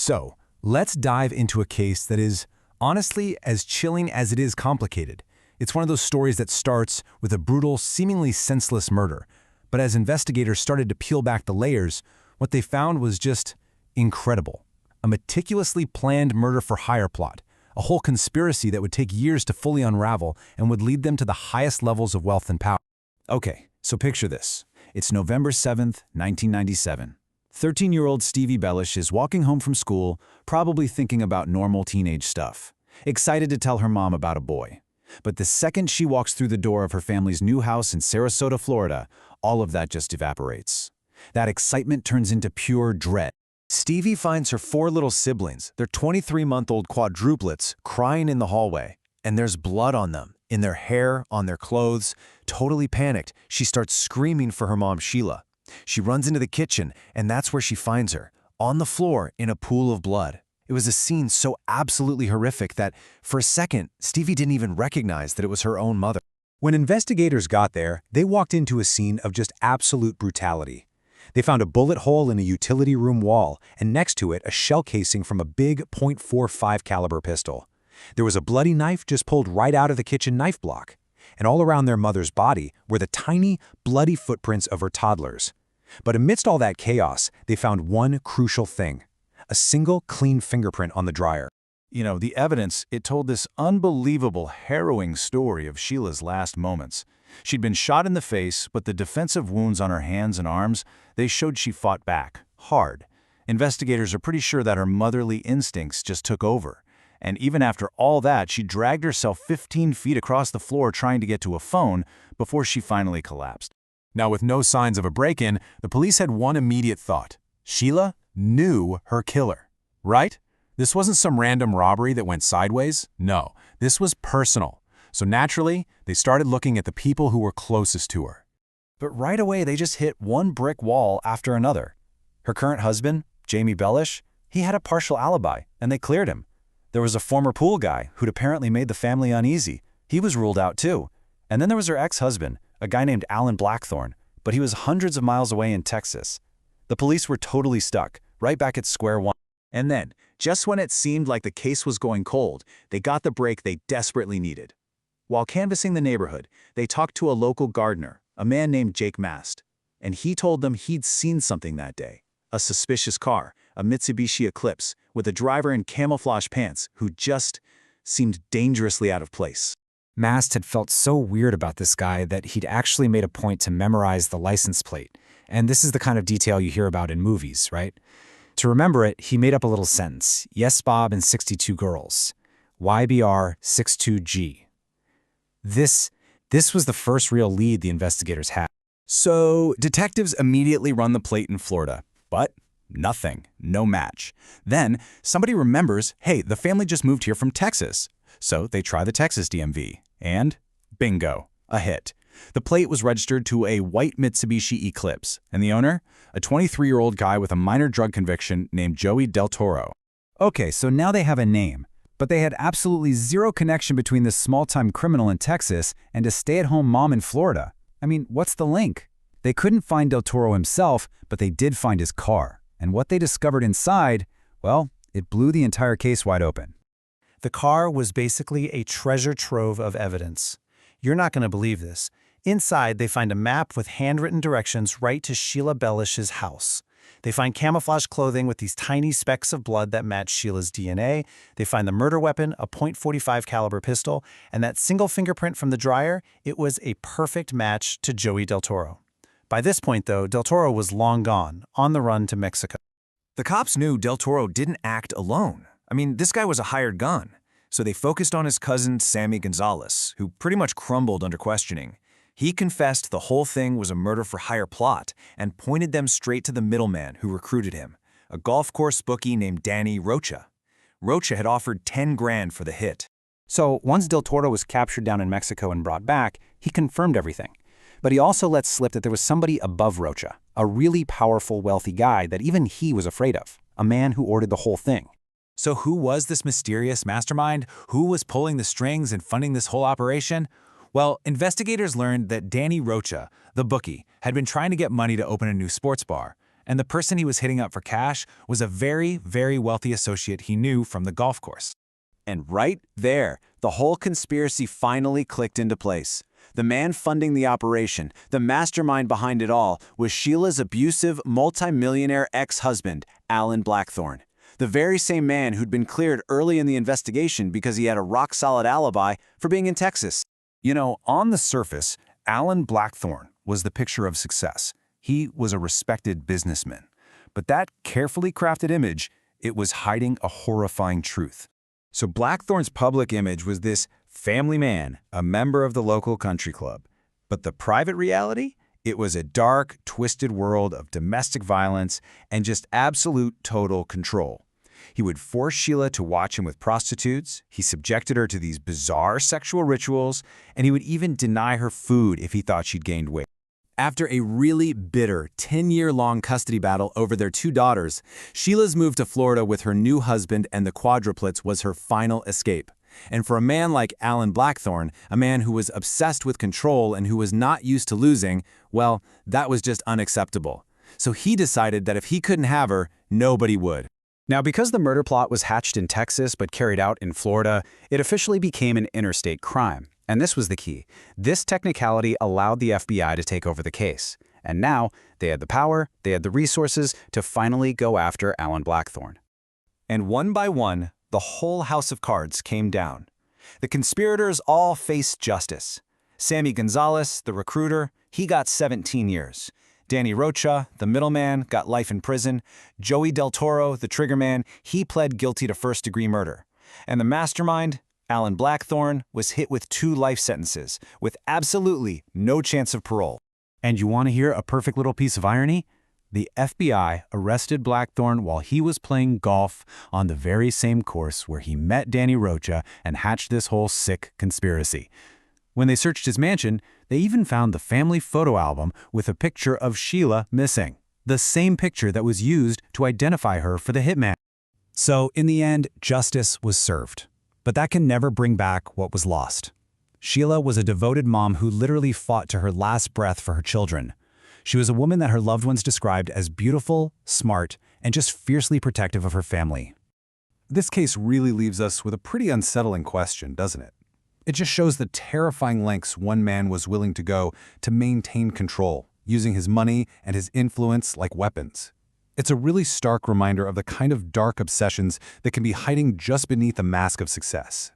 So, let's dive into a case that is, honestly, as chilling as it is complicated. It's one of those stories that starts with a brutal, seemingly senseless murder. But as investigators started to peel back the layers, what they found was just incredible. A meticulously planned murder-for-hire plot, a whole conspiracy that would take years to fully unravel and would lead them to the highest levels of wealth and power. Okay, so picture this. It's November 7th, 1997. 13-year-old Stevie Bellish is walking home from school, probably thinking about normal teenage stuff, excited to tell her mom about a boy. But the second she walks through the door of her family's new house in Sarasota, Florida, all of that just evaporates. That excitement turns into pure dread. Stevie finds her 4 little siblings, their 23-month-old quadruplets, crying in the hallway. And there's blood on them, in their hair, on their clothes. Totally panicked, she starts screaming for her mom, Sheila. She runs into the kitchen, and that's where she finds her, on the floor in a pool of blood. It was a scene so absolutely horrific that, for a second, Stevie didn't even recognize that it was her own mother. When investigators got there, they walked into a scene of just absolute brutality. They found a bullet hole in a utility room wall, and next to it, a shell casing from a big .45 caliber pistol. There was a bloody knife just pulled right out of the kitchen knife block. And all around their mother's body were the tiny, bloody footprints of her toddlers. But amidst all that chaos, they found one crucial thing: a single clean fingerprint on the dryer. You know, the evidence, it told this unbelievable, harrowing story of Sheila's last moments. She'd been shot in the face, but the defensive wounds on her hands and arms, they showed she fought back, hard. Investigators are pretty sure that her motherly instincts just took over. And even after all that, she dragged herself 15 feet across the floor trying to get to a phone before she finally collapsed. Now, with no signs of a break-in, the police had one immediate thought. Sheila knew her killer, right? This wasn't some random robbery that went sideways. No, this was personal. So naturally, they started looking at the people who were closest to her. But right away, they just hit one brick wall after another. Her current husband, Jamie Bellish, he had a partial alibi, and they cleared him. There was a former pool guy who'd apparently made the family uneasy. He was ruled out too. And then there was her ex-husband, a guy named Alan Blackthorne, but he was hundreds of miles away in Texas. The police were totally stuck, right back at square one. And then, just when it seemed like the case was going cold, they got the break they desperately needed. While canvassing the neighborhood, they talked to a local gardener, a man named Jake Mast, and he told them he'd seen something that day. A suspicious car, a Mitsubishi Eclipse, with a driver in camouflage pants who just seemed dangerously out of place. Mast had felt so weird about this guy that he'd actually made a point to memorize the license plate. And this is the kind of detail you hear about in movies, right? To remember it, he made up a little sentence. Yes, Bob and 62 girls. YBR 62G. This was the first real lead the investigators had. So, detectives immediately run the plate in Florida, but nothing, no match. Then, somebody remembers, hey, the family just moved here from Texas. So they try the Texas DMV, and bingo, a hit. The plate was registered to a white Mitsubishi Eclipse, and the owner? A 23-year-old guy with a minor drug conviction named Joey Del Toro. Okay, so now they have a name, but they had absolutely zero connection between this small-time criminal in Texas and a stay-at-home mom in Florida. I mean, what's the link? They couldn't find Del Toro himself, but they did find his car. And what they discovered inside, well, it blew the entire case wide open. The car was basically a treasure trove of evidence. You're not going to believe this. Inside, they find a map with handwritten directions right to Sheila Bellish's house. They find camouflage clothing with these tiny specks of blood that match Sheila's DNA. They find the murder weapon, a .45 caliber pistol, and that single fingerprint from the dryer. It was a perfect match to Joey Del Toro. By this point, though, Del Toro was long gone, on the run to Mexico. The cops knew Del Toro didn't act alone. I mean, this guy was a hired gun. So they focused on his cousin, Sammy Gonzalez, who pretty much crumbled under questioning. He confessed the whole thing was a murder-for-hire plot and pointed them straight to the middleman who recruited him, a golf course bookie named Danny Rocha. Rocha had offered 10 grand for the hit. So once Del Toro was captured down in Mexico and brought back, he confirmed everything. But he also let slip that there was somebody above Rocha, a really powerful, wealthy guy that even he was afraid of, a man who ordered the whole thing. So who was this mysterious mastermind? Who was pulling the strings and funding this whole operation? Well, investigators learned that Danny Rocha, the bookie, had been trying to get money to open a new sports bar. And the person he was hitting up for cash was a very, very wealthy associate he knew from the golf course. And right there, the whole conspiracy finally clicked into place. The man funding the operation, the mastermind behind it all, was Sheila's abusive, multimillionaire ex-husband, Alan Blackthorne. The very same man who'd been cleared early in the investigation because he had a rock-solid alibi for being in Texas. You know, on the surface, Alan Blackthorne was the picture of success. He was a respected businessman. But that carefully crafted image, it was hiding a horrifying truth. So Blackthorne's public image was this family man, a member of the local country club. But the private reality? It was a dark, twisted world of domestic violence and just absolute total control. He would force Sheila to watch him with prostitutes, he subjected her to these bizarre sexual rituals, and he would even deny her food if he thought she'd gained weight. After a really bitter 10-year-long custody battle over their 2 daughters, Sheila's move to Florida with her new husband and the quadruplets was her final escape. And for a man like Alan Blackthorne, a man who was obsessed with control and who was not used to losing, well, that was just unacceptable. So he decided that if he couldn't have her, nobody would. Now, because the murder plot was hatched in Texas but carried out in Florida, it officially became an interstate crime. And this was the key. This technicality allowed the FBI to take over the case. And now, they had the power, they had the resources to finally go after Alan Blackthorne. And one by one, the whole house of cards came down. The conspirators all faced justice. Sammy Gonzalez, the recruiter, he got 17 years. Danny Rocha, the middleman, got life in prison. Joey Del Toro, the triggerman, he pled guilty to first-degree murder. And the mastermind, Alan Blackthorne, was hit with 2 life sentences, with absolutely no chance of parole. And you want to hear a perfect little piece of irony? The FBI arrested Blackthorne while he was playing golf on the very same course where he met Danny Rocha and hatched this whole sick conspiracy. When they searched his mansion, they even found the family photo album with a picture of Sheila missing, the same picture that was used to identify her for the hitman. So, in the end, justice was served. But that can never bring back what was lost. Sheila was a devoted mom who literally fought to her last breath for her children. She was a woman that her loved ones described as beautiful, smart, and just fiercely protective of her family. This case really leaves us with a pretty unsettling question, doesn't it? It just shows the terrifying lengths one man was willing to go to maintain control, using his money and his influence like weapons. It's a really stark reminder of the kind of dark obsessions that can be hiding just beneath a mask of success.